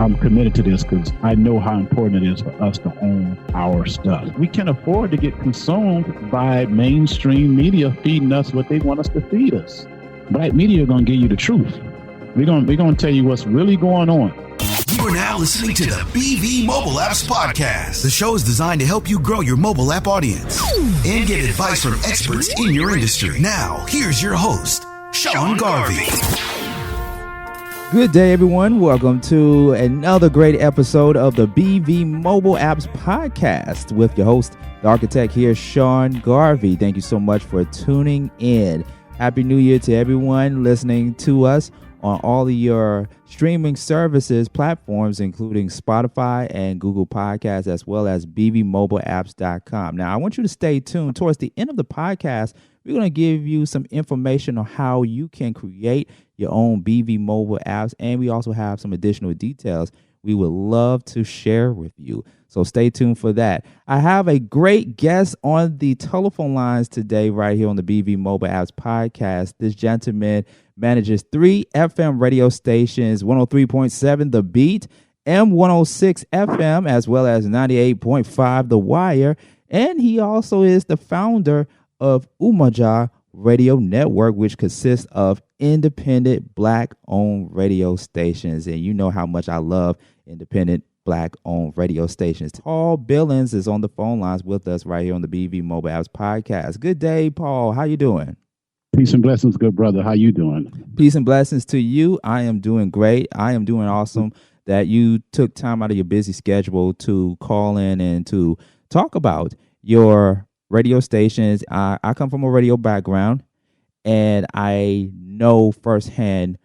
I'm committed to this because I know how important it is for us to own our stuff. We can't afford to get consumed by mainstream media feeding us what they want us to feed us. Black media are going to give you the truth. We're going to tell you what's really going on. You are now listening to the BV Mobile Apps Podcast. The show is designed to help you grow your mobile app audience and get advice from experts in your industry. Now, here's your host, Sean Garvey. Good day, everyone. Welcome to another great episode of the BV Mobile Apps Podcast with your host, the architect here, Sean Garvey. Thank you so much for tuning in. Happy New Year to everyone listening to us on all of your streaming services platforms, including Spotify and Google Podcasts, as well as bvmobileapps.com. Now, I want you to stay tuned. Towards the end of the podcast, we're going to give you some information on how you can create your own BV mobile apps, and we also have some additional details we would love to share with you. So stay tuned for that. I have a great guest on the telephone lines today right here on the BV Mobile Apps Podcast. This gentleman manages 3 FM radio stations, 103.7 The Beat, M106 FM, as well as 98.5 The Wire. And he also is the founder of Umoja Radio Network, which consists of independent Black-owned radio stations. And you know how much I love independent Black-owned radio stations. Paul Billings is on the phone lines with us right here on the BV Mobile Apps Podcast. Good day, Paul. How you doing? Peace and blessings, good brother. How you doing? Peace and blessings to you. I am doing great. I am doing awesome that you took time out of your busy schedule to call in and to talk about your radio stations. I come from a radio background, and I know firsthand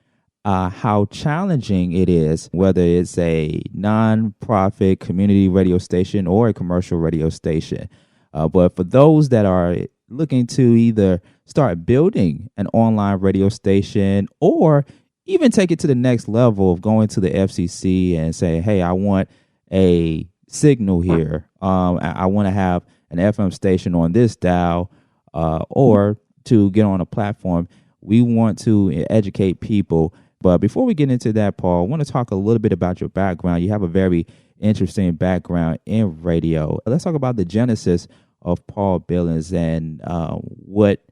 how challenging it is, whether it's a non-profit community radio station or a commercial radio station. But for those that are looking to either start building an online radio station or even take it to the next level of going to the FCC and say, hey, I want a signal here. I want to have an FM station on this dial, or to get on a platform. We want to educate people. But before we get into that, Paul, I want to talk a little bit about your background. You have a very interesting background in radio. Let's talk about the genesis of Paul Billings and what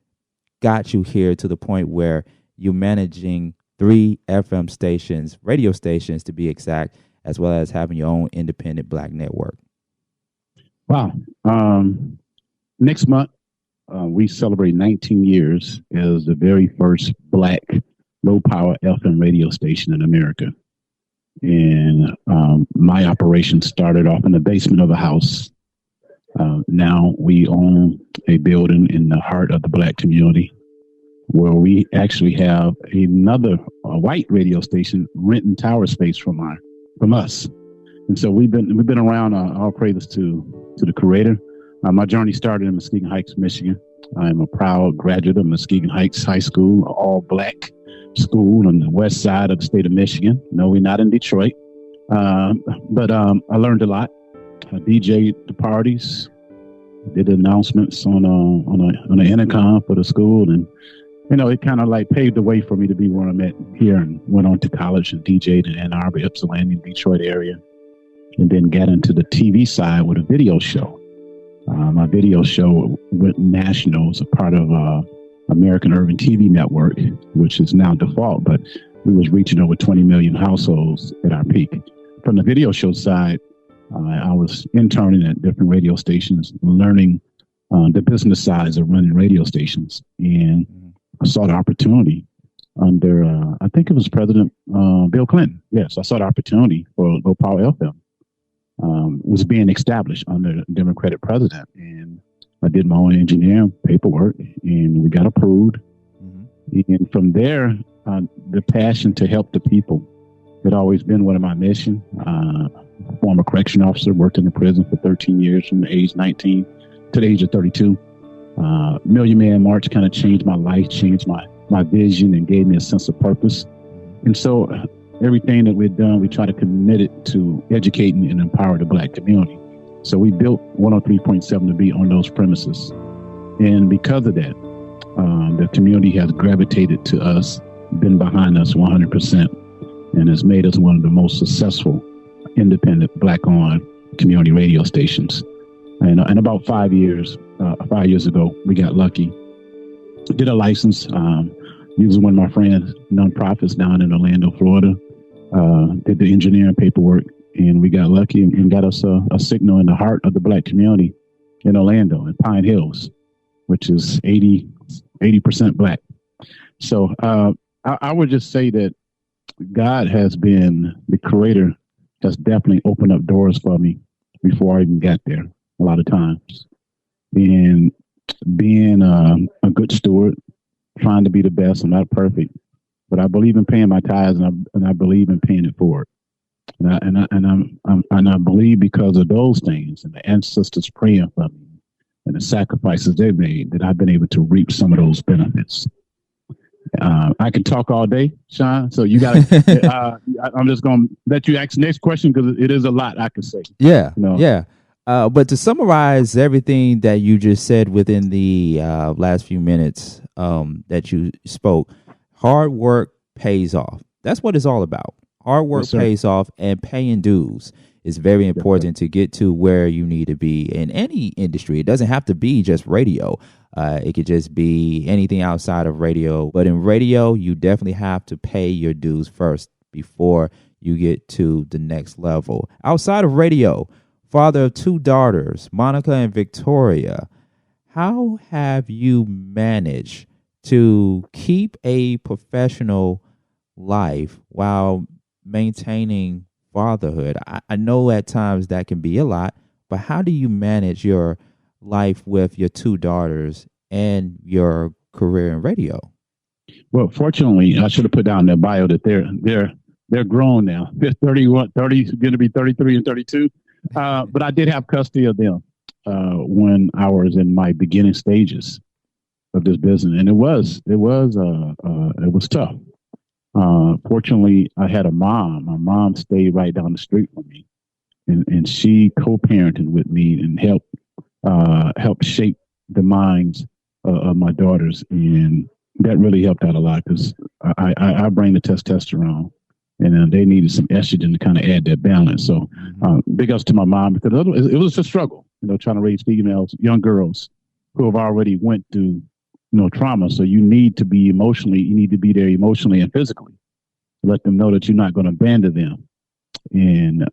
got you here to the point where you're managing 3 FM stations, radio stations to be exact, as well as having your own independent Black network. Wow. Next month, we celebrate 19 years as the very first Black low-power FM radio station in America. And my operation started off in the basement of a house. Now we own a building in the heart of the Black community where we actually have another white radio station renting tower space from us. And so we've been around. All praises to the Creator. My journey started in Muskegon Heights, Michigan. I'm a proud graduate of Muskegon Heights High School, all Black school on the west side of the state of Michigan. No, we're not in Detroit, but I learned a lot. I DJ'd the parties, did announcements on the intercom for the school, and it kind of like paved the way for me to be where I'm at here, and went on to college and DJ'd in Ann Arbor, Ypsilanti, Detroit area. And then got into the TV side with a video show. My video show went national as a part of American Urban TV Network, which is now default, but we was reaching over 20 million households at our peak. From the video show side, I was interning at different radio stations, learning the business sides of running radio stations. And I saw the opportunity under, I think it was President Bill Clinton. Yes, I saw the opportunity for low power FM. Was being established under the Democratic president, and I did my own engineering paperwork, and we got approved. And from there, the passion to help the people had always been one of my mission. Former correction officer, worked in the prison for 13 years from the age 19 to the age of 32. Million Man March kind of changed my life, changed my vision, and gave me a sense of purpose. And so everything that we've done, we try to commit it to educating and empower the Black community. So we built 103.7 to be on those premises. And because of that, the community has gravitated to us, been behind us 100%, and has made us one of the most successful independent black-owned community radio stations. And about 5 years ago, we got lucky. Did a license, using one of my friends' nonprofits down in Orlando, Florida. Did the engineering paperwork, and we got lucky and got us a signal in the heart of the black community in Orlando, in Pine Hills, which is 80% black. So I would just say that God has been, the creator has definitely opened up doors for me before I even got there a lot of times. And being a good steward, trying to be the best. I'm not perfect, but I believe in paying my tithes, and I believe in paying it forward. And I believe because of those things and the ancestors praying for me and the sacrifices they made, that I've been able to reap some of those benefits. I can talk all day, Sean. So you got to. I'm just going to let you ask the next question because it is a lot I can say. Yeah, you know? Yeah. But to summarize everything that you just said within the last few minutes that you spoke, hard work pays off. That's what it's all about. Hard work pays off, and paying dues is very important to get to where you need to be in any industry. It doesn't have to be just radio. It could just be anything outside of radio. But in radio, you definitely have to pay your dues first before you get to the next level. Outside of radio, father of two daughters, Monica and Victoria, how have you managed to keep a professional life while maintaining fatherhood? I know at times that can be a lot, but how do you manage your life with your two daughters and your career in radio? Well, fortunately, I should have put down in their bio that they're grown now. They're 31, 30, going to be 33 and 32. But I did have custody of them when I was in my beginning stages of this business, and it was tough. Fortunately, I had a mom. My mom stayed right down the street from me, and she co-parented with me and helped shape the minds of my daughters, and that really helped out a lot because I bring the testosterone, and they needed some estrogen to kind of add that balance. So big ups to my mom, because it was a struggle, trying to raise females, young girls who have already went through trauma. So you need to be there emotionally and physically to let them know that you're not going to abandon them. And,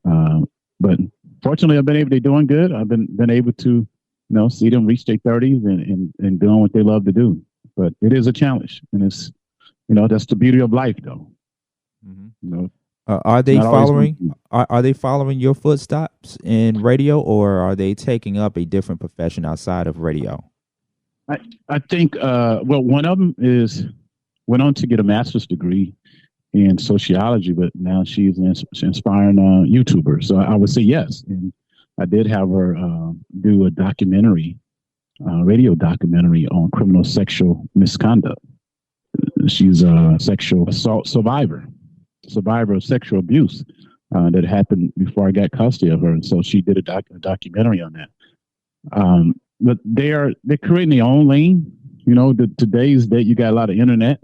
but fortunately they're doing good. I've been able to, see them reach their 30s and doing what they love to do. But it is a challenge, and it's, that's the beauty of life though. Mm-hmm. Are they following? Are they following your footsteps in radio, or are they taking up a different profession outside of radio? I think, one of them went on to get a master's degree in sociology, but now she's an inspiring YouTuber. So I would say yes. And I did have her do a documentary, radio documentary on criminal sexual misconduct. She's a sexual assault survivor of sexual abuse that happened before I got custody of her. And so she did a documentary on that. But they're creating their own lane. Today's date, you got a lot of internet,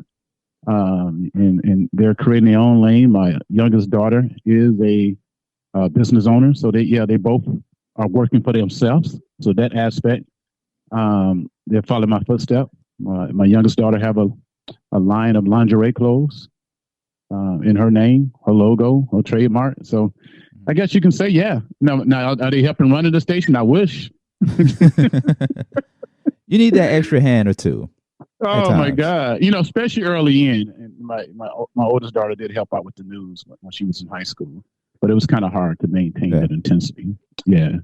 and they're creating their own lane. My youngest daughter is a business owner, so they both are working for themselves. So that aspect, they're following my footsteps. My youngest daughter have a line of lingerie clothes in her name, her logo, her trademark. So I guess you can say, yeah. Now are they helping run the station? I wish. You need that extra hand or two. Oh my God! Especially early in, and my oldest daughter did help out with the news when she was in high school, but it was kind of hard to maintain that intensity. Yeah.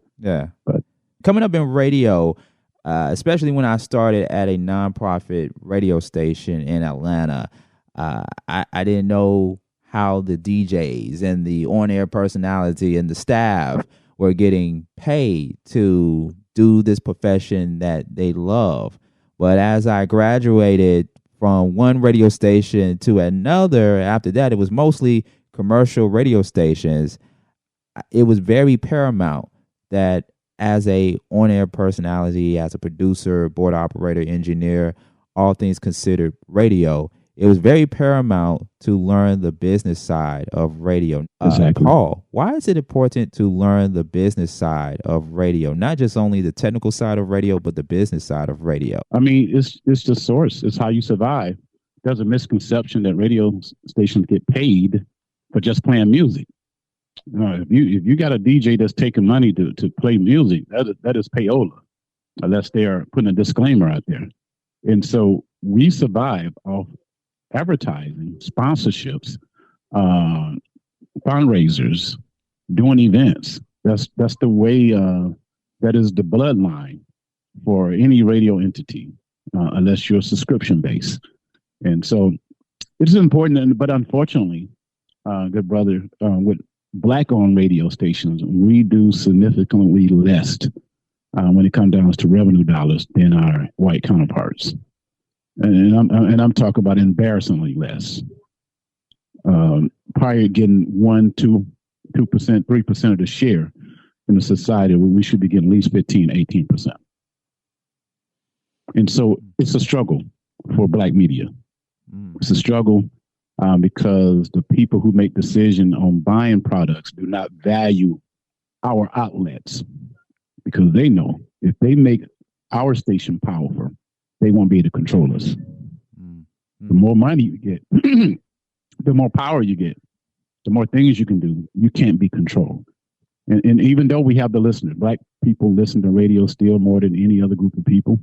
But coming up in radio, especially when I started at a nonprofit radio station in Atlanta, I didn't know how the DJs and the on-air personality and the staff were getting paid to do this profession that they love. But as I graduated from one radio station to another, after that, it was mostly commercial radio stations. It was very paramount that as a on-air personality, as a producer, board operator, engineer, all things considered radio, it was very paramount to learn the business side of radio. Exactly. Paul, why is it important to learn the business side of radio? Not just only the technical side of radio, but the business side of radio. I mean, it's the source. It's how you survive. There's a misconception that radio stations get paid for just playing music. If you got a DJ that's taking money to play music, that is payola, unless they are putting a disclaimer out there. And so we survive off advertising, sponsorships, fundraisers, doing events. That's the way. That is the bloodline for any radio entity, unless you're subscription based. And so it's important. But unfortunately, good brother, with Black-owned radio stations, we do significantly less when it comes down to revenue dollars than our white counterparts. And I'm talking about embarrassingly less. Probably getting 1%, 2%, 3% of the share in the society, we should be getting at least 15, 18%. And so it's a struggle for Black media. It's a struggle because the people who make decisions on buying products do not value our outlets, because they know if they make our station powerful, they won't be able to control us. The more money you get, the more power you get, the more things you can do. You can't be controlled. And even though we have the listeners, Black people listen to radio still more than any other group of people.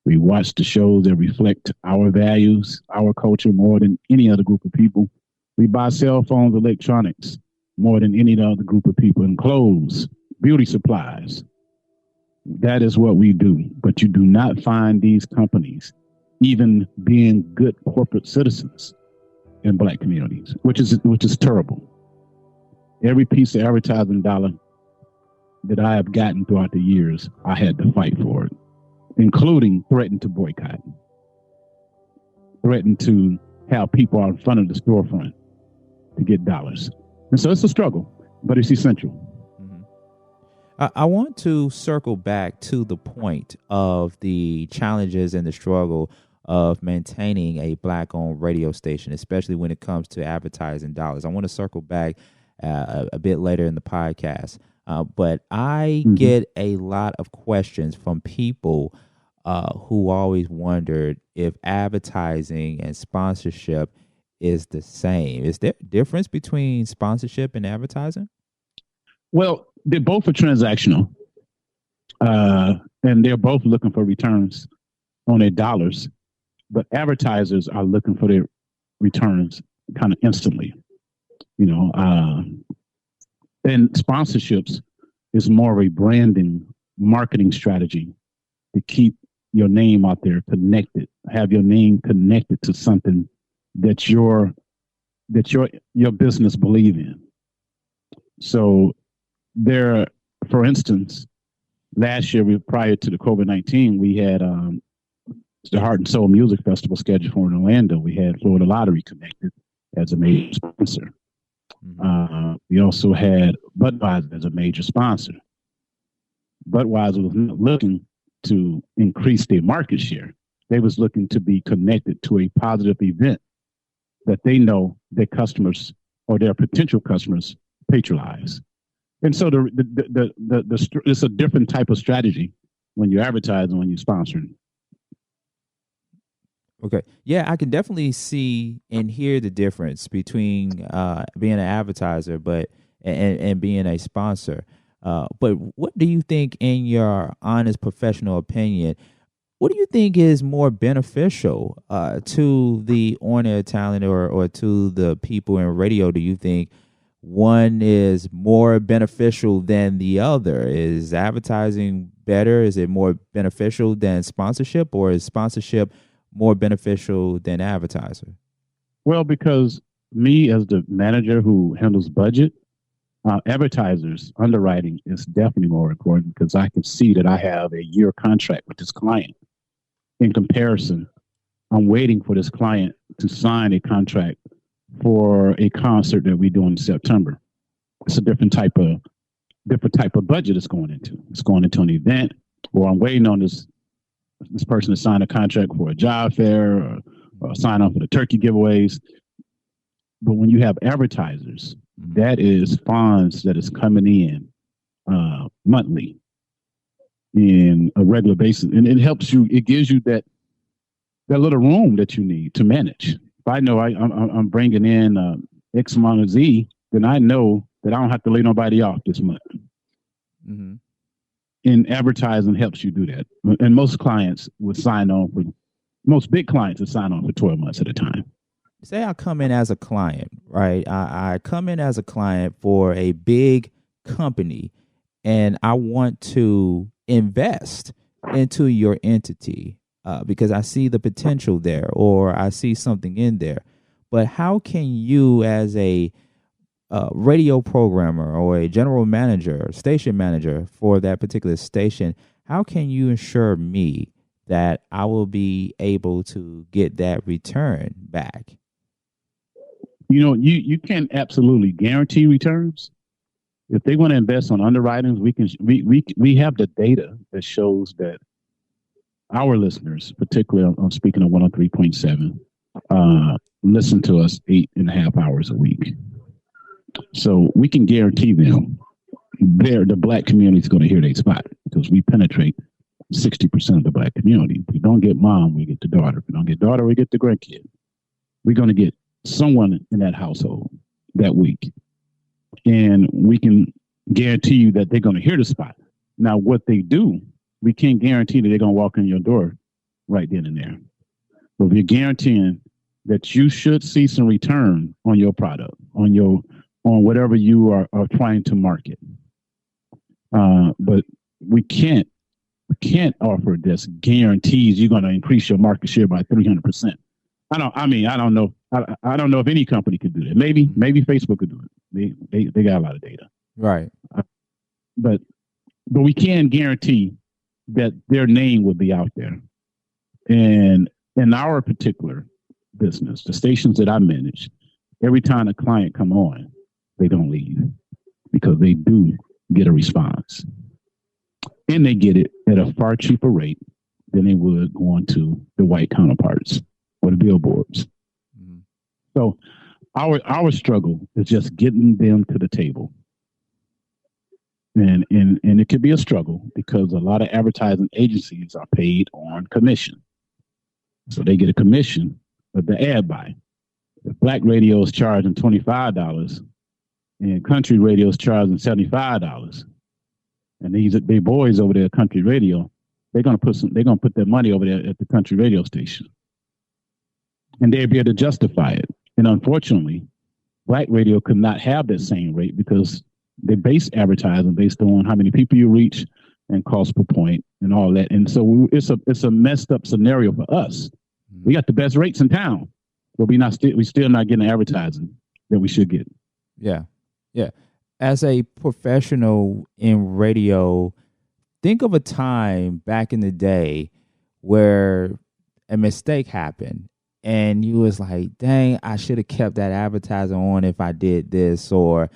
We watch the shows that reflect our values, our culture more than any other group of people. We buy cell phones, electronics more than any other group of people, and clothes, beauty supplies. That is what we do. But you do not find these companies even being good corporate citizens in Black communities, which is terrible. Every piece of advertising dollar that I have gotten throughout the years, I had to fight for it, including threatened to boycott, threatened to have people out in front of the storefront to get dollars. And so it's a struggle, but it's essential. I want to circle back to the point of the challenges and the struggle of maintaining a Black-owned radio station, especially when it comes to advertising dollars. I want to circle back a bit later in the podcast, but I get a lot of questions from people who always wondered if advertising and sponsorship is the same. Is there a difference between sponsorship and advertising? Well, they both are transactional, and they're both looking for returns on their dollars, but advertisers are looking for their returns kind of instantly, and sponsorships is more of a branding, marketing strategy to keep your name out there connected, have your name connected to something that your business believe in. So there, for instance, last year, prior to the COVID-19, we had the Heart and Soul Music Festival scheduled for in Orlando. We had Florida Lottery connected as a major sponsor. We also had Budweiser as a major sponsor. Budweiser was not looking to increase their market share. They was looking to be connected to a positive event that they know their customers or their potential customers patronize. And so it's a different type of strategy when you advertise and when you're sponsoring. Okay. Yeah, I can definitely see and hear the difference between being an advertiser and being a sponsor. But what do you think, in your honest professional opinion, what do you think is more beneficial to the on-air talent or to the people in radio? Do you think one is more beneficial than the other? Is advertising better? Is it more beneficial than sponsorship, or is sponsorship more beneficial than advertiser? Well, because me as the manager who handles budget, advertisers underwriting is definitely more important, because I can see that I have a year contract with this client. In comparison, I'm waiting for this client to sign a contract for a concert that we do in September. It's a different type of budget it's going into. It's going into an event, or I'm waiting on this person to sign a contract for a job fair or sign on for the turkey giveaways. But when you have advertisers, that is funds that is coming in monthly in a regular basis. And it helps you, it gives you that little room that you need to manage. If I know I'm bringing in X amount of Z, then I know that I don't have to lay nobody off this month. Mm-hmm. And advertising helps you do that. And most clients would sign on for, most big clients would sign on for 12 months at a time. Say I come in as a client, right? I come in as a client for a big company and I want to invest into your entity because I see the potential there or I see something in there. But how can you as a radio programmer or a general manager, or station manager for that particular station, how can you ensure me that I will be able to get that return back? You know, you can absolutely guarantee returns. If they want to invest on underwritings, we have the data that shows that our listeners, particularly I'm speaking of 103.7, listen to us 8.5 hours a week. So we can guarantee them the black community is going to hear their spot because we penetrate 60% of the black community. If we don't get mom, we get the daughter. If we don't get daughter, we get the grandkid. We're going to get someone in that household that week. And we can guarantee you that they're going to hear the spot. Now, what they do, we can't guarantee that they're going to walk in your door right then and there. But we're guaranteeing that you should see some return on your product, on whatever you are trying to market. But we can't offer this guarantees you're going to increase your market share by 300%. I don't know. I don't know if any company could do that. Maybe Facebook could do it. They got a lot of data. Right. But we can guarantee that their name will be out there. And in our particular business, the stations that I manage, every time a client come on, they don't leave because they do get a response. And they get it at a far cheaper rate than they would going to the white counterparts or the billboards. Mm-hmm. So our struggle is just getting them to the table. And it could be a struggle because a lot of advertising agencies are paid on commission. So they get a commission of the ad buy. The black radio is charging $25 and country radio is charging $75. And these big boys over there at country radio, they're gonna put their money over there at the country radio station. And they'll be able to justify it. And unfortunately, black radio could not have that same rate because they base advertising based on how many people you reach and cost per point and all that. And so it's a messed up scenario for us. We got the best rates in town, but we still not getting the advertising that we should get. Yeah. Yeah. As a professional in radio, think of a time back in the day where a mistake happened and you was like, dang, I should have kept that advertiser on if I did this, or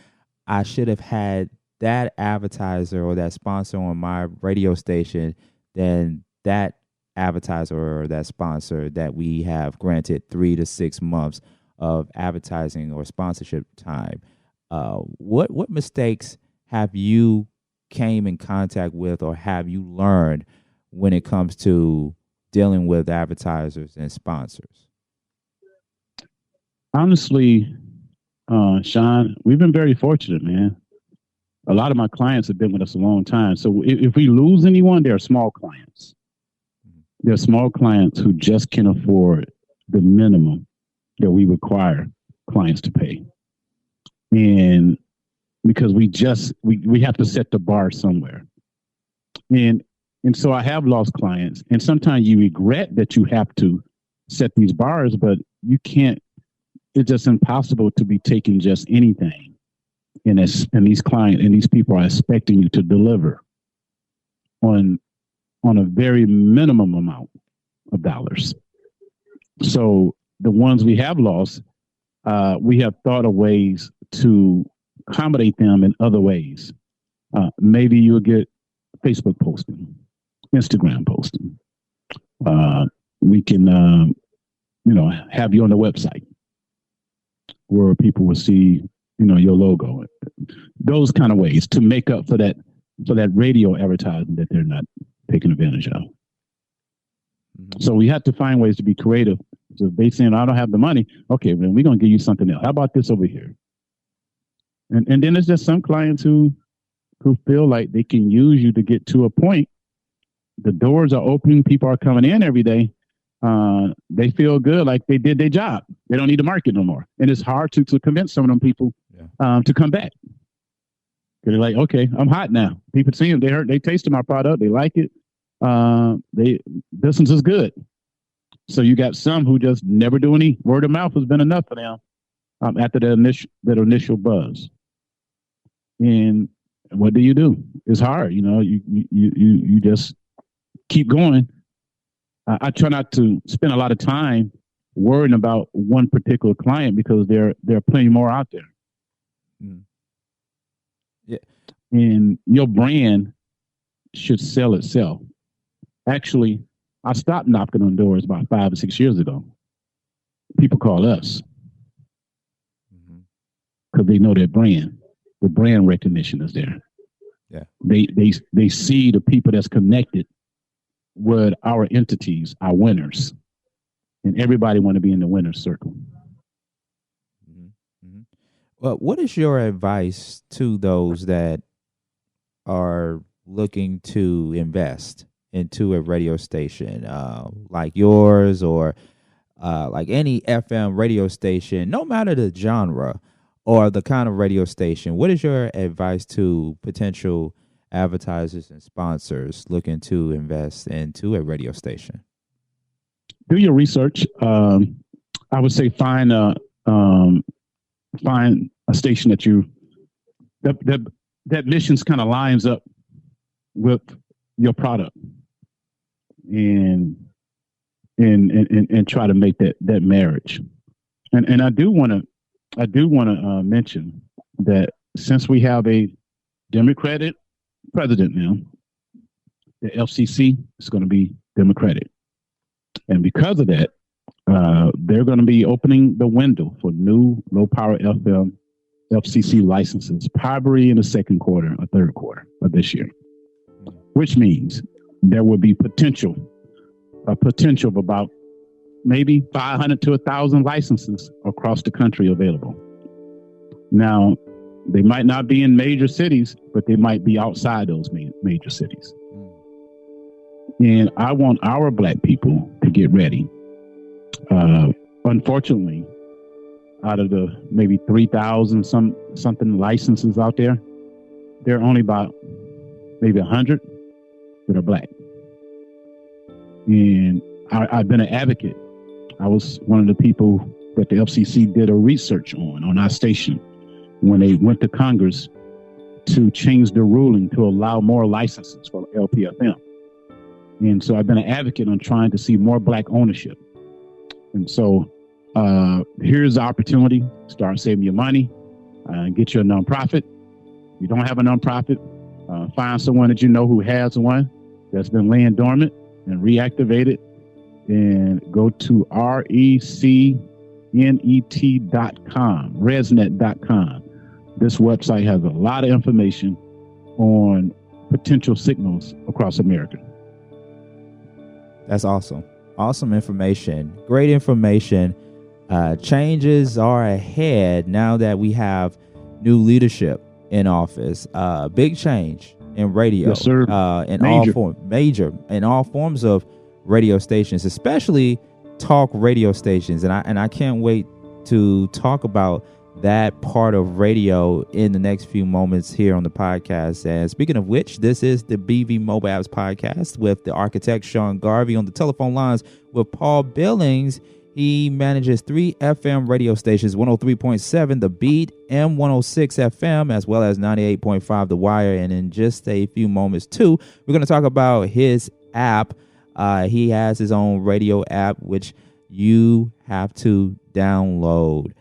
I should have had that advertiser or that sponsor on my radio station than that advertiser or that sponsor that we have granted 3 to 6 months of advertising or sponsorship time. What mistakes have you came in contact with or have you learned when it comes to dealing with advertisers and sponsors? Honestly, Sean, we've been very fortunate, man. A lot of my clients have been with us a long time. So if we lose anyone, they're small clients. They're small clients who just can't afford the minimum that we require clients to pay. And because we have to set the bar somewhere. And so I have lost clients. And sometimes you regret that you have to set these bars, but you can't. It's just impossible to be taking just anything. And these clients and these people are expecting you to deliver on a very minimum amount of dollars. So the ones we have lost, we have thought of ways to accommodate them in other ways. Maybe you'll get Facebook posting, Instagram posting. We can have you on the website where people will see, your logo. Those kind of ways to make up for that radio advertising that they're not taking advantage of. Mm-hmm. So we have to find ways to be creative. So if they saying, I don't have the money, okay, then we're going to give you something else. How about this over here? And then there's just some clients who feel like they can use you to get to a point. The doors are open. People are coming in every day. They feel good, like they did their job. They don't need to market no more. And it's hard to convince some of them people to come back. They're like, okay, I'm hot now. People see them. They tasted my product. They like it. This one's is good. So you got some who just never do any. Word of mouth has been enough for them after that initial buzz. And what do? It's hard. You just keep going. I try not to spend a lot of time worrying about one particular client because there are plenty more out there. Mm. Yeah. And your brand should sell itself. Actually, I stopped knocking on doors about 5 or 6 years ago. People call us because they know their brand. The brand recognition is there. Yeah. They see the people that's connected with our entities, our winners, and everybody want to be in the winner's circle. Mm-hmm. Well, what is your advice to those that are looking to invest into a radio station like yours or like any FM radio station, no matter the genre or the kind of radio station? What is your advice to potential advertisers and sponsors looking to invest into a radio station? Do your research. I would say find a station that missions kind of lines up with your product, and try to make that marriage. And I do want to mention that since we have a Democratic president now, the FCC is going to be Democratic, and because of that, they're going to be opening the window for new low power FM FCC licenses probably in the second quarter or third quarter of this year, which means there will be a potential of about maybe 500 to 1,000 licenses across the country available. Now, they might not be in major cities, but they might be outside those major cities. And I want our Black people to get ready. Unfortunately, out of the maybe 3,000 something licenses out there, there are only about maybe 100 that are Black. And I've been an advocate. I was one of the people that the FCC did a research on our station when they went to Congress to change the ruling to allow more licenses for LPFM. And so I've been an advocate on trying to see more Black ownership. And so here's the opportunity. Start saving your money. Get you a nonprofit. If you don't have a nonprofit, find someone that you know who has one that's been laying dormant and reactivate it, and go to recnet.com, resnet.com. This website has a lot of information on potential signals across America. That's awesome. Awesome information. Great information. Changes are ahead now that we have new leadership in office. Big change in radio. Yes, sir. Major in all forms of radio stations, especially talk radio stations. And I can't wait to talk about that part of radio in the next few moments here on the podcast. And speaking of which, this is the BV Mobile Apps podcast with the architect Sean Garvey on the telephone lines with Paul Billings. He manages 3 FM radio stations, 103.7 The Beat, M106 FM, as well as 98.5 The Wire. And in just a few moments, too, we're going to talk about his app. He has his own radio app, which you have to download,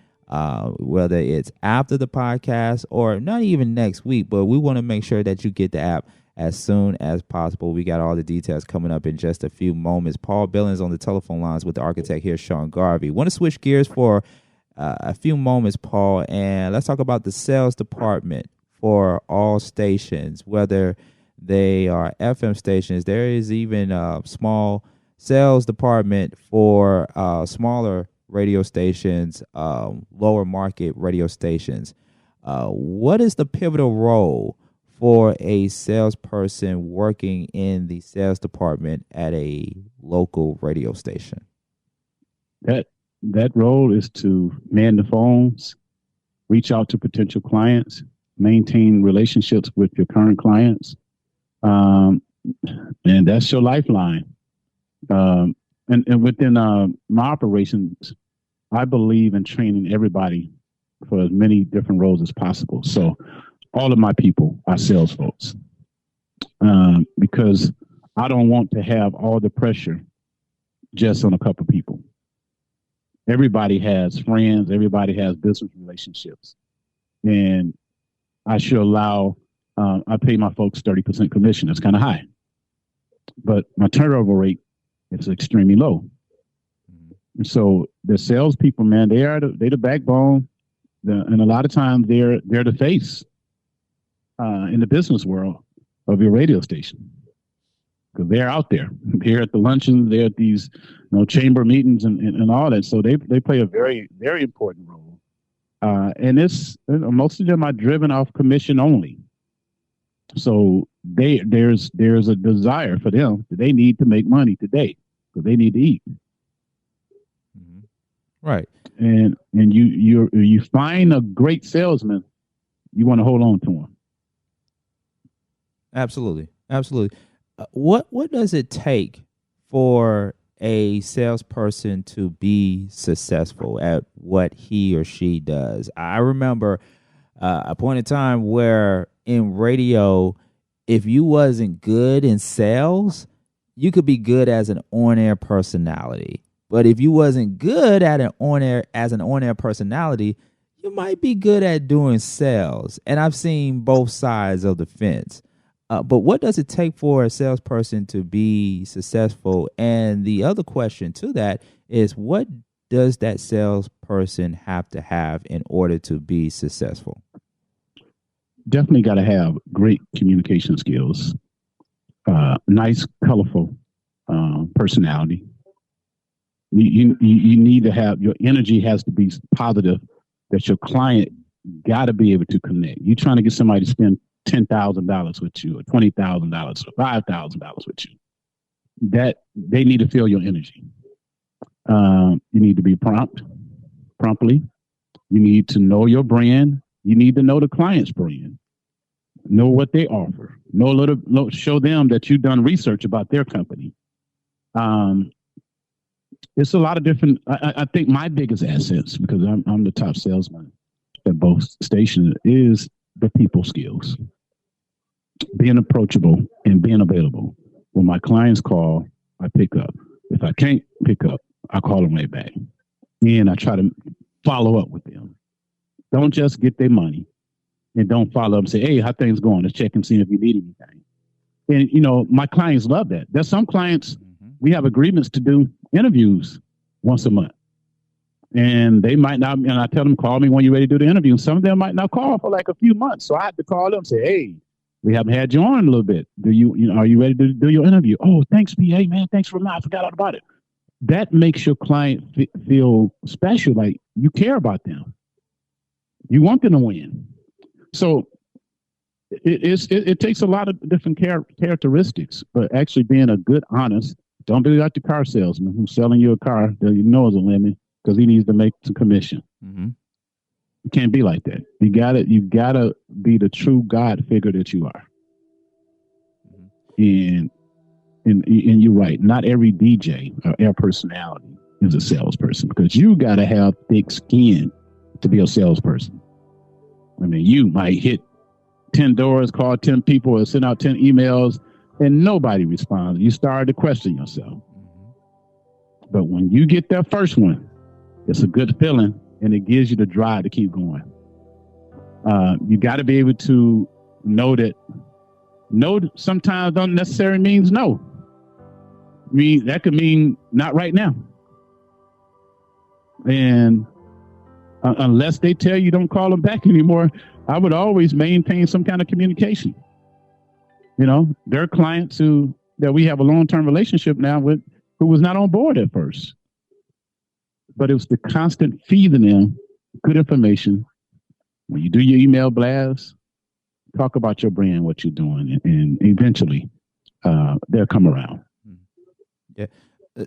whether it's after the podcast or not even next week. But we want to make sure that you get the app as soon as possible. We got all the details coming up in just a few moments. Paul Billings on the telephone lines with the architect here, Sean Garvey. Want to switch gears for a few moments, Paul, and let's talk about the sales department for all stations, whether they are FM stations. There is even a small sales department for smaller radio stations, lower market radio stations. What is the pivotal role for a salesperson working in the sales department at a local radio station? That role is to man the phones, reach out to potential clients, maintain relationships with your current clients, and that's your lifeline. And within my operations, I believe in training everybody for as many different roles as possible. So all of my people are sales folks, because I don't want to have all the pressure just on a couple people. Everybody has friends. Everybody has business relationships. And I should allow, I pay my folks 30% commission. That's kind of high. But my turnover rate is extremely low. And so the salespeople, man, they're the backbone. And a lot of times they're the face in the business world of your radio station. Because they're out there. They're at the luncheons, they're at these chamber meetings and all that. So they play a very, very important role. And most of them are driven off commission only. So there's a desire for them that they need to make money today because they need to eat. Mm-hmm. Right. And you find a great salesman, you want to hold on to him. Absolutely. What does it take for a salesperson to be successful at what he or she does? I remember a point in time where in radio, if you wasn't good in sales, you could be good as an on-air personality. But if you wasn't good at an on-air personality, you might be good at doing sales. And I've seen both sides of the fence. But what does it take for a salesperson to be successful? And the other question to that is, what does that salesperson have to have in order to be successful? Definitely got to have great communication skills, nice, colorful personality. You need to have, your energy has to be positive, that your client got to be able to connect. You're trying to get somebody to spend $10,000 with you or $20,000 or $5,000 with you. That they need to feel your energy. You need to be promptly. You need to know your brand. You need to know the client's brand. Know what they offer. Show them that you've done research about their company. It's a lot of different. I think my biggest assets, because I'm the top salesman at both stations, is the people skills. Being approachable and being available. When my clients call, I pick up. If I can't pick up, I call them right back. And I try to follow up with them. Don't just get their money and don't follow up and say, hey, how things going? Let's check and see if you need anything. And, my clients love that. There's some clients, we have agreements to do interviews once a month. And they might not, and I tell them, call me when you're ready to do the interview. And some of them might not call for like a few months. So I had to call them and say, hey, we haven't had you on in a little bit. Are you ready to do your interview? Oh, thanks, PA, man. Thanks for reminding. I forgot all about it. That makes your client feel special, like you care about them. You want them to win. So it takes a lot of different characteristics, but actually being a good, honest, don't be like the car salesman who's selling you a car that you know is a limit because he needs to make some commission. Mm-hmm. You can't be like that. You gotta be the true God figure that you are. Mm-hmm. And you're right. Not every DJ or air personality is a salesperson, because you gotta have thick skin to be a salesperson. I mean, you might hit 10 doors, call 10 people, or send out 10 emails, and nobody responds. You start to question yourself. But when you get that first one, it's a good feeling, and it gives you the drive to keep going. You got to be able to know that No sometimes don't necessarily means no. That could mean not right now. And unless they tell you don't call them back anymore, I would always maintain some kind of communication. There are clients that we have a long-term relationship now with who was not on board at first. But it was the constant feeding them good information. When you do your email blast, talk about your brand, what you're doing, and eventually they'll come around. Yeah.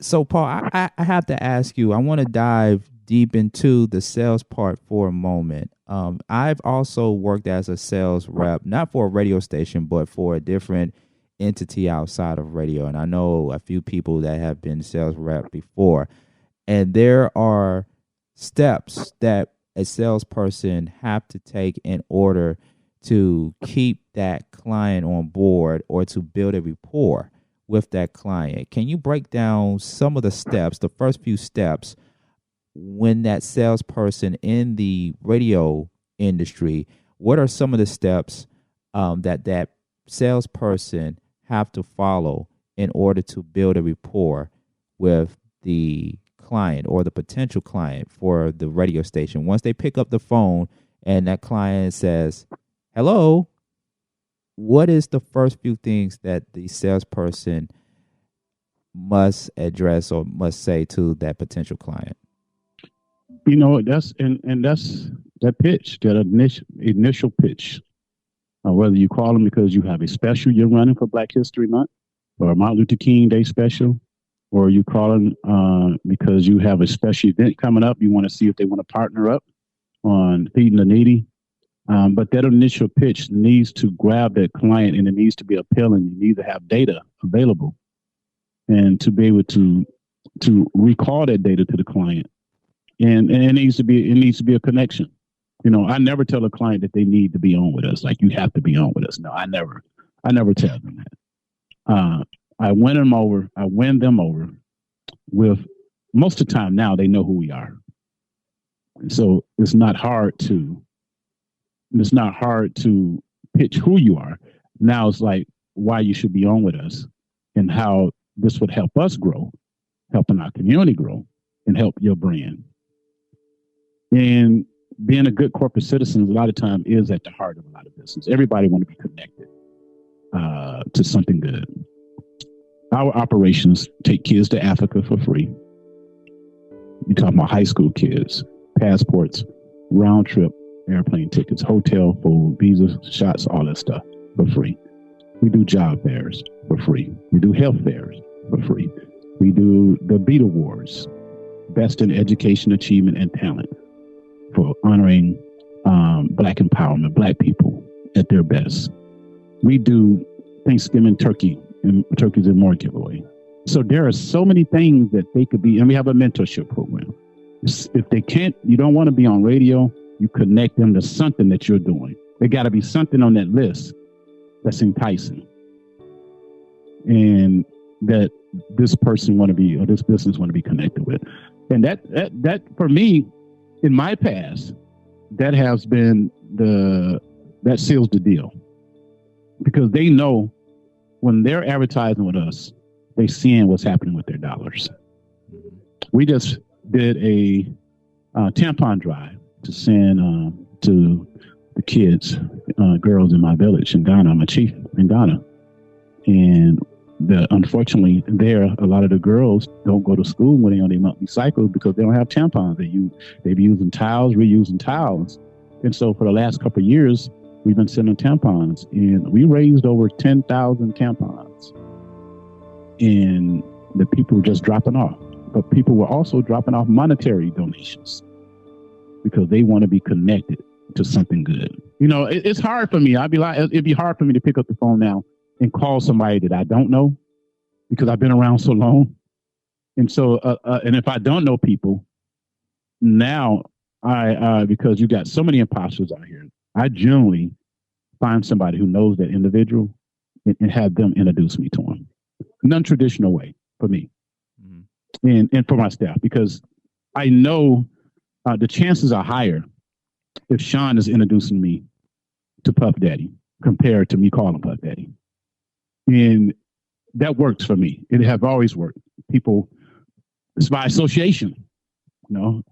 So, Paul, I have to ask you, I want to dive deep into the sales part for a moment. I've also worked as a sales rep, not for a radio station, but for a different entity outside of radio. And I know a few people that have been sales rep before. And there are steps that a salesperson have to take in order to keep that client on board or to build a rapport with that client. Can you break down some of the steps, the first few steps, when that salesperson in the radio industry, what are some of the steps that salesperson have to follow in order to build a rapport with the client or the potential client for the radio station? Once they pick up the phone and that client says, hello, what is the first few things that the salesperson must address or must say to that potential client? That's that pitch, that initial pitch. Whether you call them because you have a special you're running for Black History Month or a Martin Luther King Day special, or you call them because you have a special event coming up, you want to see if they want to partner up on feeding the needy. But that initial pitch needs to grab that client, and it needs to be appealing. You need to have data available and to be able to recall that data to the client. And it needs to be a connection. I never tell a client that they need to be on with us. Like, you have to be on with us. No, I never tell them that. I win them over with, most of the time now they know who we are. And so it's not hard to pitch who you are. Now it's like why you should be on with us and how this would help us grow, helping our community grow, and help your brand. And being a good corporate citizen a lot of time is at the heart of a lot of business. Everybody want to be connected to something good. Our operations take kids to Africa for free. You're talking about high school kids, passports, round trip airplane tickets, hotel, food, visa, shots, all that stuff for free. We do job fairs for free. We do health fairs for free. We do the Beat Awards, Best in Education, Achievement, and Talent, for honoring Black empowerment, Black people at their best. We do Thanksgiving turkeys and more giveaway. So there are so many things that they could be, and we have a mentorship program. If they can't, you don't want to be on radio, you connect them to something that you're doing. There got to be something on that list that's enticing, and that this person want to be, or this business want to be connected with. And that for me, in my past, that has been that seals the deal, because they know when they're advertising with us, they seeing what's happening with their dollars. We just did a tampon drive to send to the kids, girls in my village in Ghana. I'm a chief in Ghana. And unfortunately, a lot of the girls don't go to school when they're on their monthly cycles because they don't have tampons. They be using towels, reusing towels. And so for the last couple of years, we've been sending tampons, and we raised over 10,000 tampons. And the people were just dropping off. But people were also dropping off monetary donations because they want to be connected to something good. It's hard for me. It'd be hard for me to pick up the phone now and call somebody that I don't know, because I've been around so long. And so, and if I don't know people now, because you got so many imposters out here, I generally find somebody who knows that individual and have them introduce me to them. Non-traditional way for me. Mm-hmm. And for my staff, because I know the chances are higher if Sean is introducing me to Puff Daddy compared to me calling Puff Daddy. And that works for me. It have always worked. People, it's by association. You know,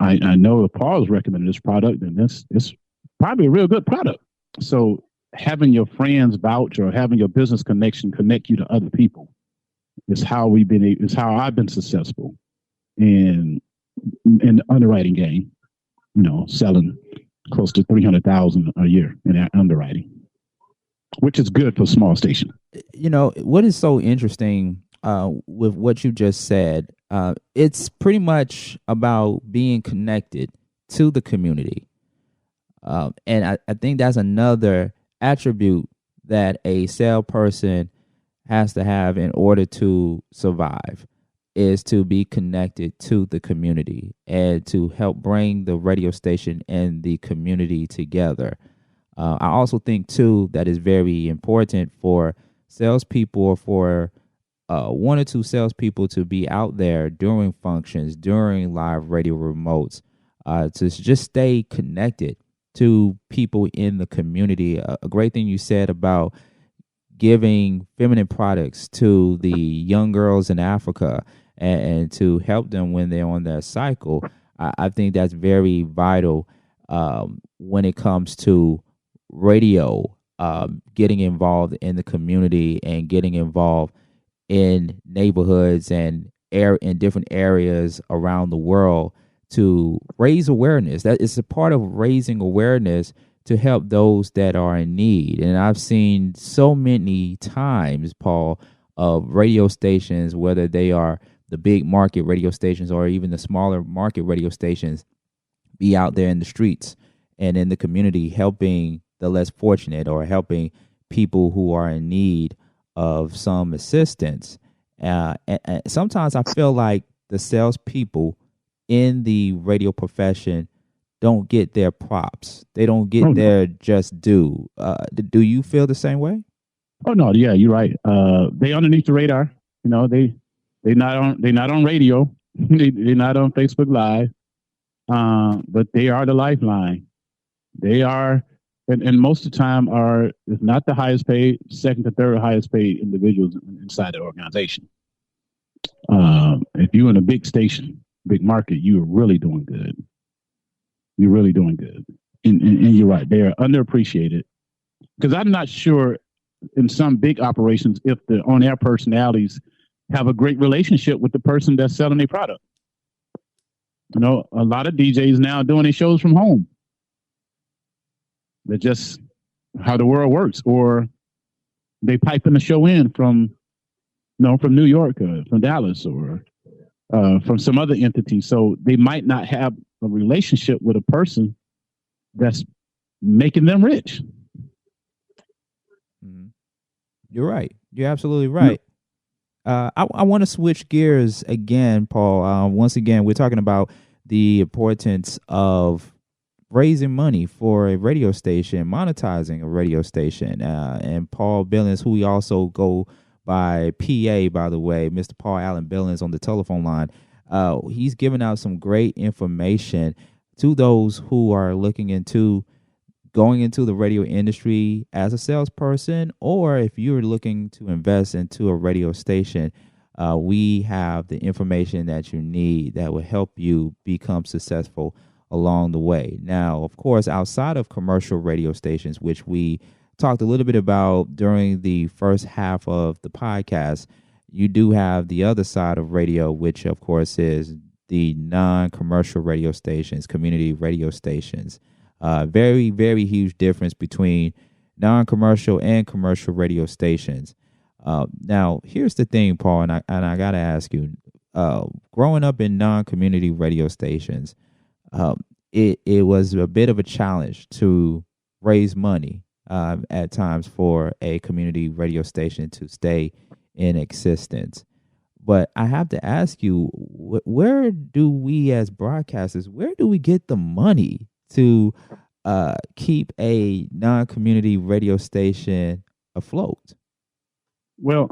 I know that Paul's recommended this product, and it's probably a real good product. So having your friends vouch or having your business connection connect you to other people is how I've been successful in the underwriting game. You know, selling close to 300,000 a year in underwriting, which is good for a small station. You know, what is so interesting with what you just said, it's pretty much about being connected to the community. And I think that's another attribute that a salesperson has to have in order to survive, is to be connected to the community and to help bring the radio station and the community together. I also think, too, that is very important for salespeople or for one or two salespeople to be out there during functions, during live radio remotes, to just stay connected to people in the community. A great thing you said about giving feminine products to the young girls in Africa and to help them when they're on their cycle. I think that's very vital when it comes to radio, getting involved in the community and getting involved in neighborhoods and in different areas around the world to raise awareness. That is a part of raising awareness to help those that are in need. And I've seen so many times, Paul, of radio stations, whether they are the big market radio stations or even the smaller market radio stations, be out there in the streets and in the community helping the less fortunate or helping people who are in need of some assistance. And sometimes I feel like the salespeople in the radio profession don't get their props. They don't get their just due. Do you feel the same way? Oh no, yeah, you're right. They underneath the radar. You know, they're not on radio. They're not on Facebook Live. But they are the lifeline. They are, and most of the time are, if not the highest paid, second to third highest paid individuals inside the organization. If you're in a big station, big market, you're really doing good. You're really doing good. And you're right. They are underappreciated because I'm not sure in some big operations if the on-air personalities have a great relationship with the person that's selling their product. You know, a lot of DJs now doing their shows from home. That's just how the world works. Or they piping the show in from New York or from Dallas or from some other entity. So they might not have a relationship with a person that's making them rich. You're right. You're absolutely right. I want to switch gears again, Paul. Once again, we're talking about the importance of raising money for a radio station, monetizing a radio station. And Paul Billings, who we also go by PA, by the way, Mr. Paul Allen Billings on the telephone line, he's giving out some great information to those who are looking into going into the radio industry as a salesperson, or if you're looking to invest into a radio station, we have the information that you need that will help you become successful along the way. Now, of course, outside of commercial radio stations, which we talked a little bit about during the first half of the podcast, you do have the other side of radio, which, of course, is the non-commercial radio stations, community radio stations. Very, very huge difference between non-commercial and commercial radio stations. Now, here's the thing, Paul, and I got to ask you, growing up in non-community radio stations, it was a bit of a challenge to raise money at times for a community radio station to stay in existence. But I have to ask you, where do we as broadcasters, where do we get the money to keep a non-community radio station afloat? Well,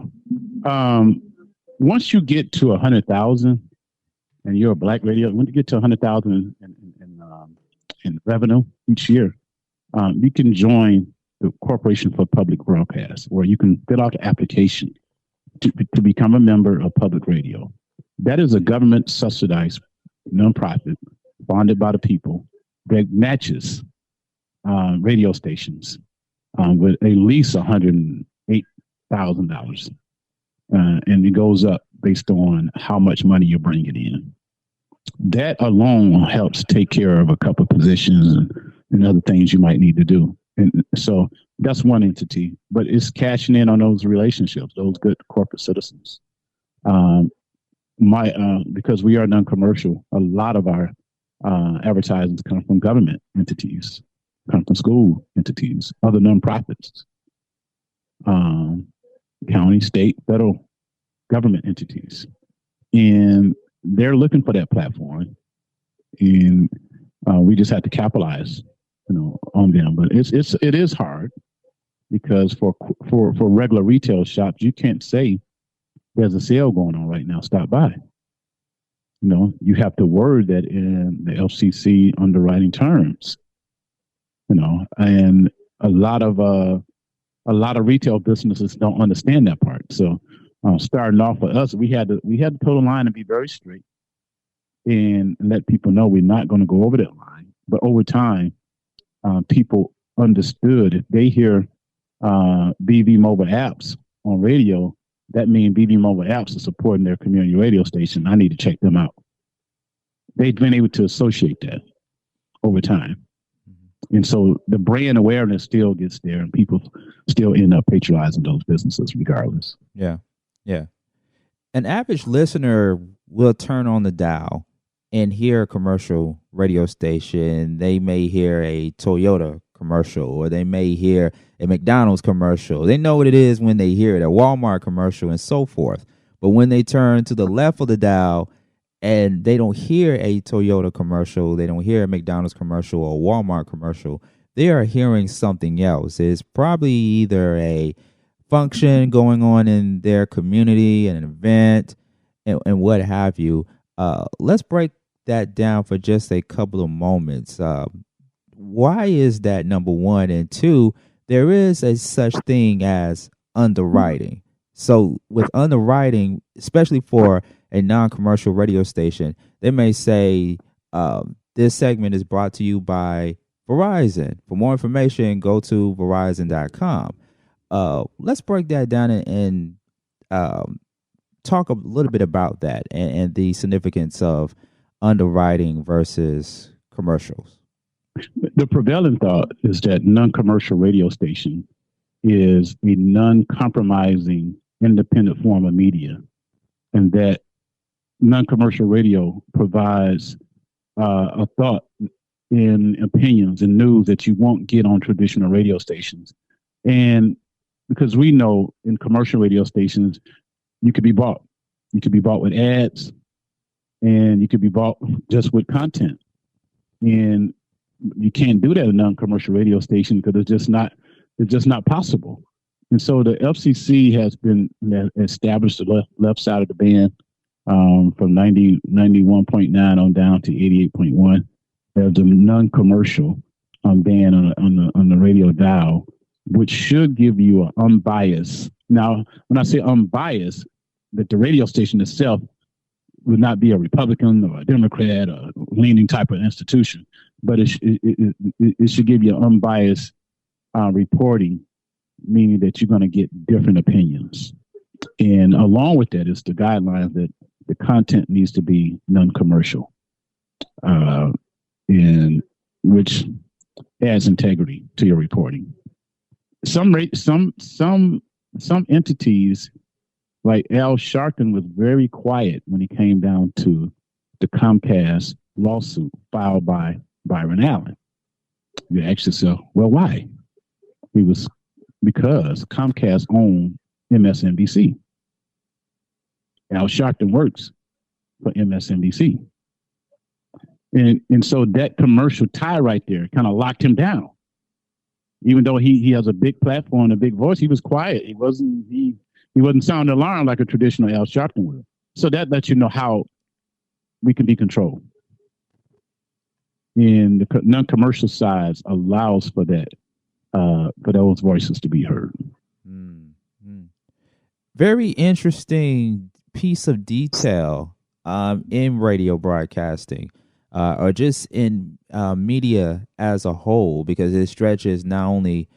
once you get to 100,000 and you're a black radio, when you get to 100,000 in revenue each year, you can join the Corporation for Public Broadcast, where you can fill out the application to become a member of public radio. That is a government subsidized nonprofit funded by the people that matches radio stations with at least $108,000. And it goes up based on how much money you're bringing in. That alone helps take care of a couple of positions and other things you might need to do. And so that's one entity, but it's cashing in on those relationships, those good corporate citizens. Because we are non-commercial, a lot of our advertisements come from government entities, come from school entities, other nonprofits, county, state, federal government entities. And they're looking for that platform. And we just have to capitalize, on them. But it is hard because for regular retail shops, you can't say there's a sale going on right now, stop by. You have to word that in the FCC underwriting terms. And a lot of retail businesses don't understand that part. So starting off for us, we had to toe the line and be very strict and let people know we're not going to go over that line. But over time, people understood if they hear BV mobile apps on radio, that means BV mobile apps are supporting their community radio station. I need to check them out. They've been able to associate that over time. And so the brand awareness still gets there and people still end up patronizing those businesses regardless. Yeah. Yeah. An average listener will turn on the dial and hear a commercial radio station. They may hear a Toyota commercial, or they may hear a McDonald's commercial. They know what it is when they hear it, a Walmart commercial and so forth. But when they turn to the left of the dial and they don't hear a Toyota commercial, they don't hear a McDonald's commercial or a Walmart commercial, they are hearing something else. It's probably either a function going on in their community, an event, and what have you. Let's break that down for just a couple of moments. Why is that, number one? And two, there is a such thing as underwriting. So with underwriting, especially for a non-commercial radio station, they may say, this segment is brought to you by Verizon. For more information, go to Verizon.com. Let's break that down and talk a little bit about that and the significance of underwriting versus commercials. The prevailing thought is that non-commercial radio station is a non-compromising independent form of media, and that non-commercial radio provides a thought in opinions and news that you won't get on traditional radio stations. And because we know in commercial radio stations, you could be bought. You could be bought with ads, and you could be bought just with content. And you can't do that in a non-commercial radio station because it's just not possible. And so the FCC has been established the left side of the band from 91.9 on down to 88.1 as a non-commercial band on the radio dial, which should give you an unbiased. Now, when I say unbiased, that the radio station itself would not be a Republican or a Democrat or leaning type of institution, but it should give you unbiased reporting, meaning that you're going to get different opinions. And along with that is the guidelines that the content needs to be non-commercial, and which adds integrity to your reporting. Some entities, like Al Sharpton, was very quiet when he came down to the Comcast lawsuit filed by Byron Allen. You ask yourself, well, why? Because Comcast owned MSNBC. Al Sharpton works for MSNBC. And so that commercial tie right there kind of locked him down. Even though he has a big platform and a big voice, he was quiet. He wasn't sounding alarm like a traditional Al Sharpton would. So that lets you know how we can be controlled. And the non-commercial side allows for that for those voices to be heard. Mm-hmm. Very interesting piece of detail in radio broadcasting, or just in media as a whole, because it stretches not only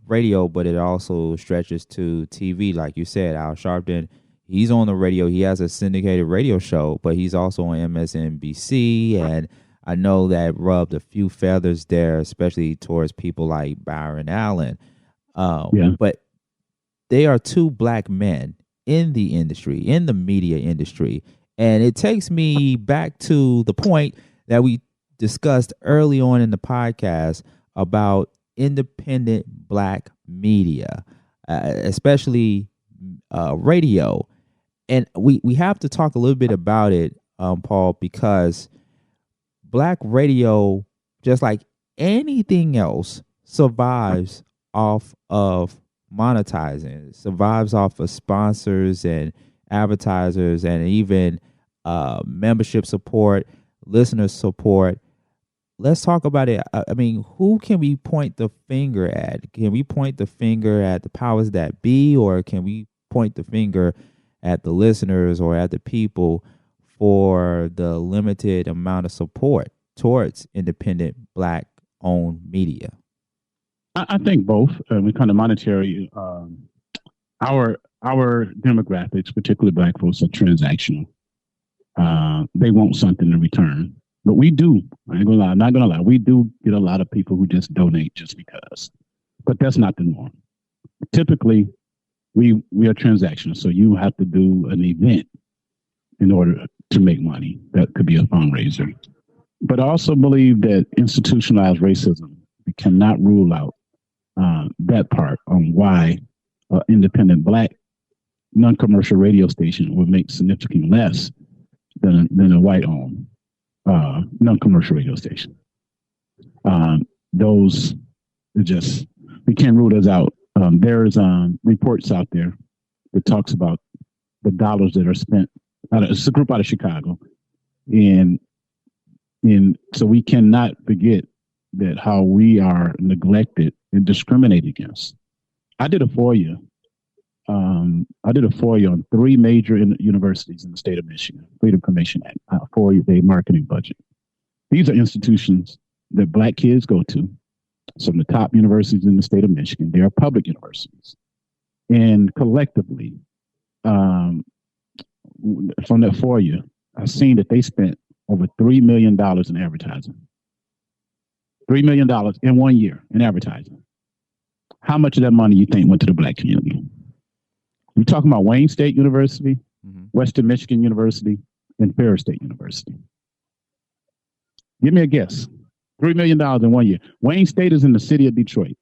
radio, but it also stretches to TV. Like you said, Al Sharpton, he's on the radio. He has a syndicated radio show, but he's also on MSNBC, and I know that rubbed a few feathers there, especially towards people like Byron Allen. But they are two black men in the industry, in the media industry. And it takes me back to the point that we discussed early on in the podcast about independent black media, especially radio. And we have to talk a little bit about it, Paul, because black radio, just like anything else, survives off of monetizing. It survives off of sponsors and advertisers, and even membership support, listener support. Let's talk about it. I mean, who can we point the finger at? Can we point the finger at the powers that be, or can we point the finger at the listeners or at the people for the limited amount of support towards independent black-owned media? I think both. We kind of monetary. Our demographics, particularly black folks, are transactional. They want something in return, but we do. I ain't gonna lie. I'm not gonna lie. We do get a lot of people who just donate just because, but that's not the norm. Typically, we are transactional. So you have to do an event in order to make money. That could be a fundraiser. But I also believe that institutionalized racism, we cannot rule out that part on why independent black non-commercial radio station would make significantly less than a white-owned non-commercial radio station. Those just, we can't rule those out. There's reports out there that talks about the dollars that are spent. It's a group out of Chicago, and so we cannot forget that how we are neglected and discriminated against. I did a FOIA on 3 major universities in the state of Michigan, Freedom Commission Act, FOIA, their marketing budget. These are institutions that black kids go to. Some of the top universities in the state of Michigan. They are public universities. And collectively, from that FOIA, I've seen that they spent over $3 million in advertising. $3 million in 1 year in advertising. How much of that money you think went to the black community? We're talking about Wayne State University, Western Michigan University, and Ferris State University. Give me a guess. $3 million in 1 year. Wayne State is in the city of Detroit.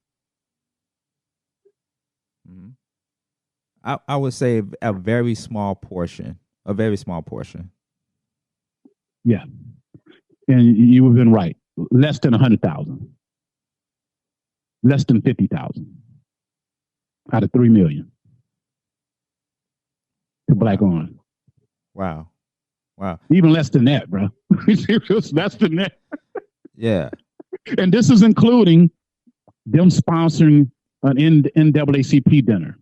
I would say a very small portion. A very small portion. Yeah. And you have been right. Less than 100,000. Less than 50,000 out of 3 million to black on. Wow. Even less than that, bro. Less than that. Yeah. And this is including them sponsoring an NAACP dinner.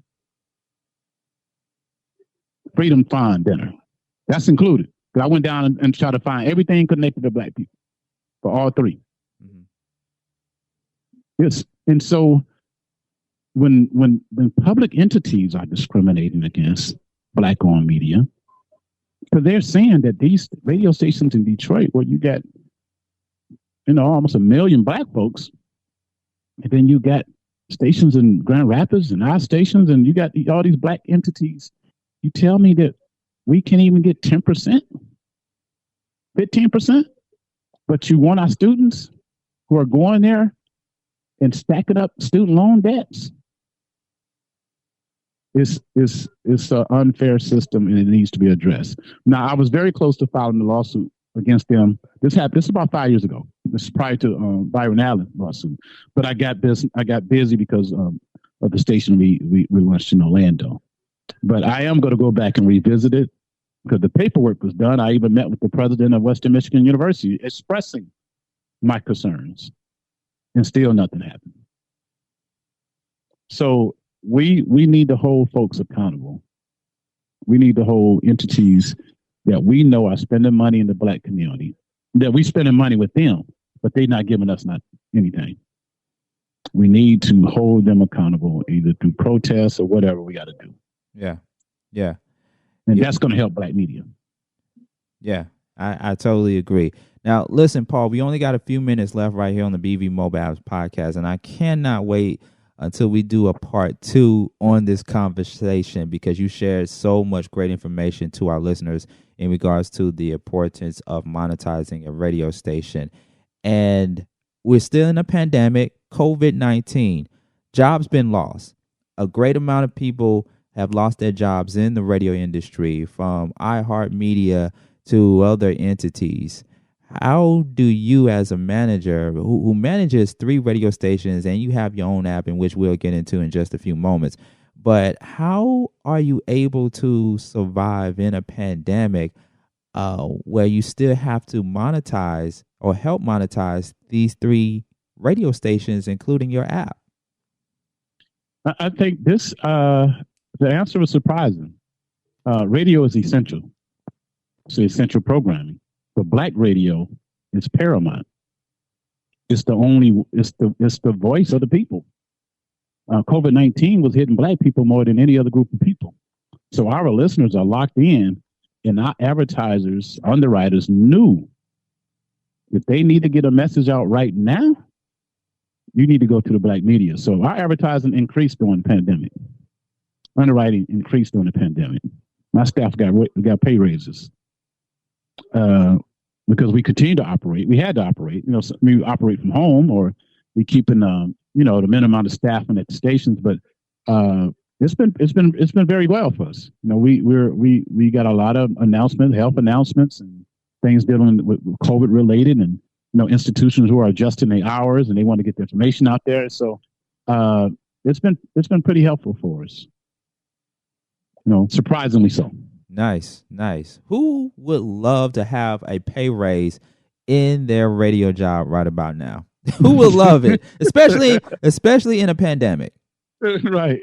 Freedom Fund dinner. That's included. Because I went down and tried to find everything connected to black people for all 3. Yes. And so when public entities are discriminating against black-owned media, because they're saying that these radio stations in Detroit, where you got, almost 1 million black folks, and then you got stations in Grand Rapids and our stations, and you got all these black entities. You tell me that we can't even get 10%, 15%, but you want our students who are going there and stacking up student loan debts. It's an unfair system, and it needs to be addressed. Now, I was very close to filing the lawsuit against them. This happened. This is about 5 years ago. This is prior to Byron Allen lawsuit. But I got busy because of the station we launched in Orlando. But I am going to go back and revisit it because the paperwork was done. I even met with the president of Western Michigan University expressing my concerns, and still nothing happened. So we need to hold folks accountable. We need to hold entities that we know are spending money in the Black community, that we spending money with them, but they're not giving us not anything. We need to hold them accountable, either through protests or whatever we got to do. Yeah. Yeah. And that's going to help Black media. Yeah, I totally agree. Now, listen, Paul, we only got a few minutes left right here on the BV Mobile Apps podcast, and I cannot wait until we do a part 2 on this conversation, because you shared so much great information to our listeners in regards to the importance of monetizing a radio station. And we're still in a pandemic, COVID-19. Jobs been lost. A great amount of people have lost their jobs in the radio industry, from iHeartMedia to other entities. How do you, as a manager who manages 3 radio stations, and you have your own app, in which we'll get into in just a few moments, but how are you able to survive in a pandemic where you still have to monetize or help monetize these 3 radio stations, including your app? I think the answer was surprising. Radio is essential. It's essential programming. But Black radio is paramount. It's the voice of the people. COVID-19 was hitting Black people more than any other group of people. So our listeners are locked in, and our advertisers, underwriters knew if they need to get a message out right now, you need to go to the Black media. So our advertising increased during the pandemic. Underwriting increased during the pandemic. My staff got pay raises. Because we continue to operate. We had to operate. We operate from home, or we keeping the minimum amount of staffing at the stations. But it's been very well for us. We got a lot of announcements, health announcements, and things dealing with COVID related, and institutions who are adjusting their hours and they want to get the information out there. So it's been pretty helpful for us. Surprisingly so. Nice. Who would love to have a pay raise in their radio job right about now? Who would love it, especially in a pandemic? Right.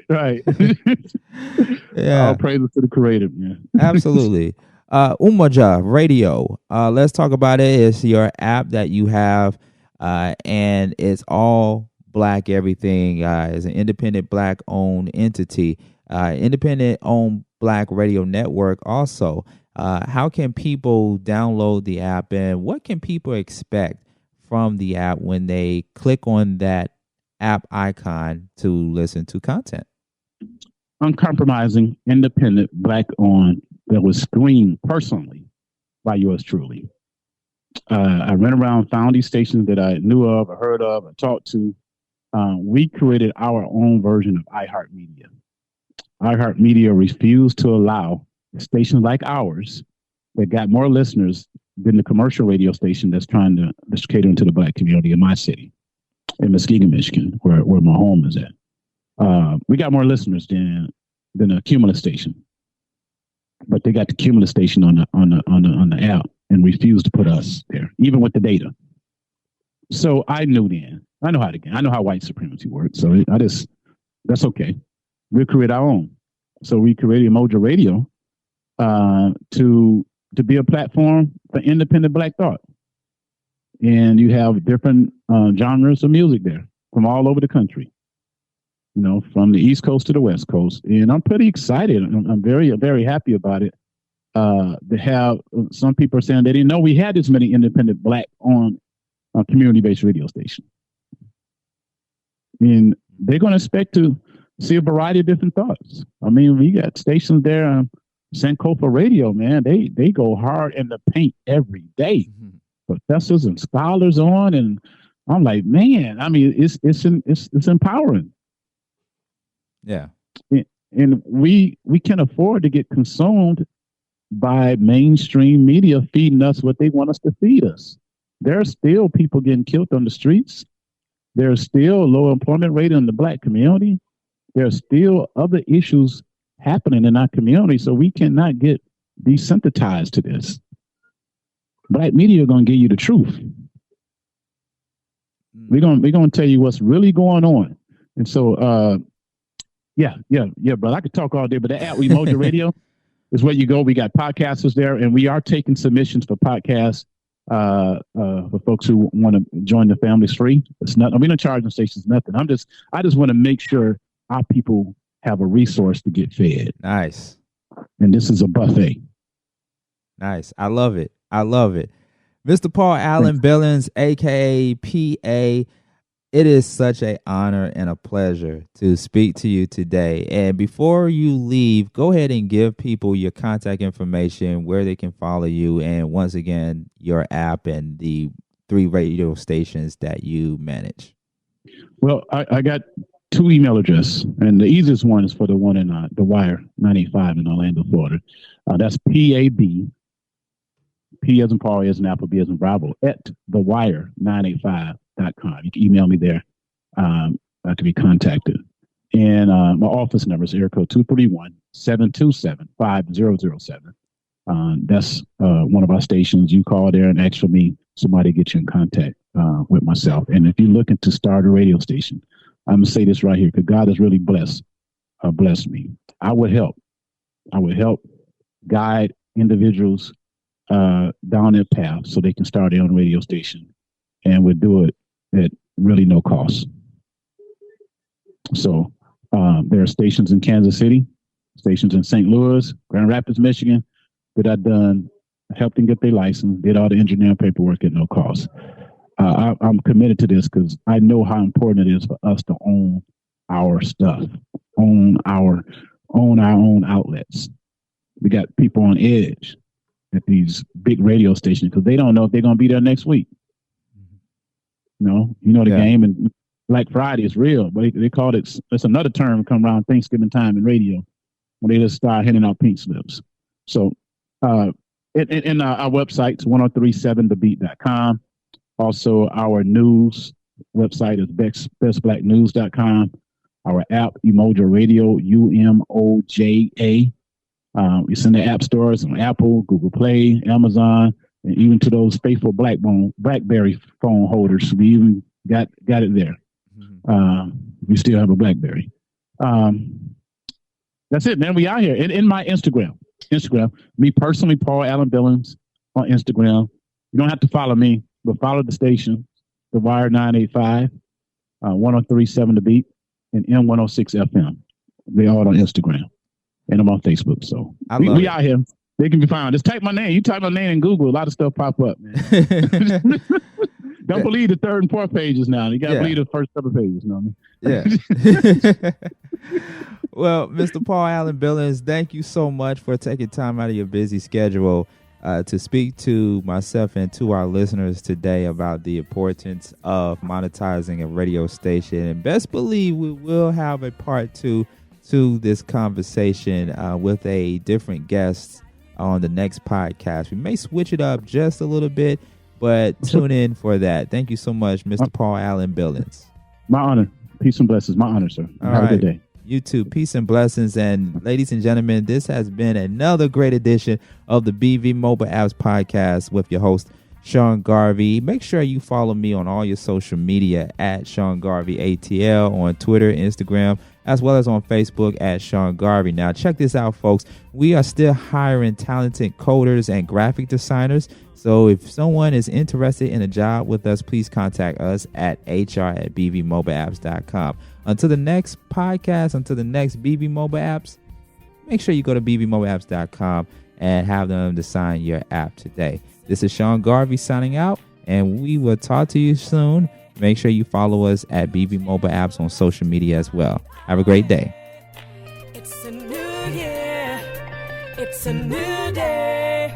Yeah. All praises to the creator, man. Absolutely. Umoja Radio. Let's talk about it. It's your app that you have, and it's all Black everything. It's an independent Black-owned entity, independent-owned Black radio network also. How can people download the app, and what can people expect from the app when they click on that app icon to listen to content? Uncompromising, independent, Black-owned, that was screened personally by yours truly. I ran around, found these stations that I knew of, or heard of, or talked to. We created our own version of iHeartMedia. iHeartMedia refused to allow stations like ours that got more listeners than the commercial radio station that's trying to cater into the Black community in my city, in Muskegon, Michigan, where my home is at. We got more listeners than a Cumulus station, but they got the Cumulus station on the app and refused to put us there, even with the data. So I knew then. I know how white supremacy works. So that's okay. We'll create our own. So we created Umoja Radio to be a platform for independent Black thought. And you have different genres of music there from all over the country, from the East Coast to the West Coast. And I'm pretty excited. I'm very, very happy about it. To have some people are saying they didn't know we had this many independent Black-owned community-based radio stations. And they're going to expect to see a variety of different thoughts. I mean, we got stations there, Sankofa Radio, man. They go hard in the paint every day. Mm-hmm. Professors and scholars on, and I'm like, man. I mean, it's empowering. Yeah, and we can afford to get consumed by mainstream media feeding us what they want us to feed us. There are still people getting killed on the streets. There's still low employment rate in the Black community. There's still other issues happening in our community, so we cannot get desensitized to this. Black media are going to give you the truth. We're going to tell you what's really going on. And so Yeah, brother. I could talk all day, but the app, Umoja Radio, is where you go. We got podcasters there, and we are taking submissions for podcasts for folks who want to join the family. It's free. It's nothing. We don't charge the stations nothing. I just want to make sure our people have a resource to get fed. Nice. And this is a buffet. Nice. I love it. Mr. Paul Allen Billings, aka PA. It is such an honor and a pleasure to speak to you today. And before you leave, go ahead and give people your contact information, where they can follow you, and once again, your app and the 3 radio stations that you manage. Well, I got 2 email addresses, and the easiest one is for the one in The Wire 985 in Orlando, Florida. That's PAB, P as in Paul, A as in Apple, B as in Bravo, at thewire985.com. You can email me there. I can be contacted. And my office number is area code 231-727-5007. That's one of our stations. You call there and ask for me. Somebody get you in contact with myself. And if you're looking to start a radio station, I'm going to say this right here because God has really blessed me. I would help guide individuals down their path so they can start their own radio station, and would do it at really no cost. So there are stations in Kansas City, stations in St. Louis, Grand Rapids, Michigan, that I've done, helped them get their license, did all the engineering paperwork at no cost. I'm committed to this because I know how important it is for us to own our stuff, own our own outlets. We got people on edge at these big radio stations because they don't know if they're going to be there next week. The game, and Black Friday is real, but they called it. It's another term come around Thanksgiving time in radio when they just start handing out pink slips. So, in our website, 1037thebeat.com. Also, our news website is bestblacknews.com. Our app, Umoja Radio, UMOJA. It's in the app stores on Apple, Google Play, Amazon. And even to those faithful BlackBerry phone holders, we even got it there. We still have a BlackBerry. That's it, man. We out here. In my Instagram, me personally, Paul Allen Billings on Instagram. You don't have to follow me, but follow the station, The Wire 985, 1037 The Beat, and M106 FM. They all on Instagram, and I'm on Facebook. So we out here. They can be found. Just type my name. You type my name in Google, a lot of stuff pop up, man. Don't believe the 3rd and 4th pages now. You got to believe the first couple pages. You know what I mean? Yeah. Well, Mr. Paul Allen Billings, thank you so much for taking time out of your busy schedule to speak to myself and to our listeners today about the importance of monetizing a radio station. And best believe we will have a part 2 to this conversation with a different guest on the next podcast. We may switch it up just a little bit, but tune in for that. Thank you so much, Mr. Paul Allen Billings. My honor. Peace and blessings. My honor, sir. Have a good day. You too. Peace and blessings. And ladies and gentlemen, this has been another great edition of the BV Mobile Apps Podcast with your host, Sean Garvey. Make sure you follow me on all your social media at Sean Garvey ATL on Twitter, Instagram, as well as on Facebook at Sean Garvey. Now, check this out, folks. We are still hiring talented coders and graphic designers. So if someone is interested in a job with us, please contact us at hr@bvmobileapps.com. Until the next podcast, until the next BV Mobile Apps, make sure you go to bvmobileapps.com and have them design your app today. This is Sean Garvey signing out, and we will talk to you soon. Make sure you follow us at BV Mobile Apps on social media as well. Have a great day. It's a new year. It's a new day.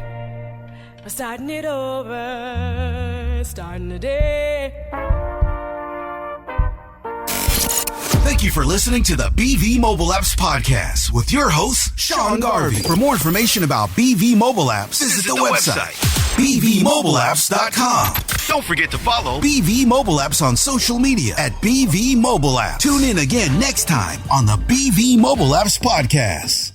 We're starting it over. Starting the day. Thank you for listening to the BV Mobile Apps Podcast with your host, Sean Garvey. For more information about BV Mobile Apps, visit the website, bvmobileapps.com. Don't forget to follow BV Mobile Apps on social media at BV Mobile Apps. Tune in again next time on the BV Mobile Apps Podcast.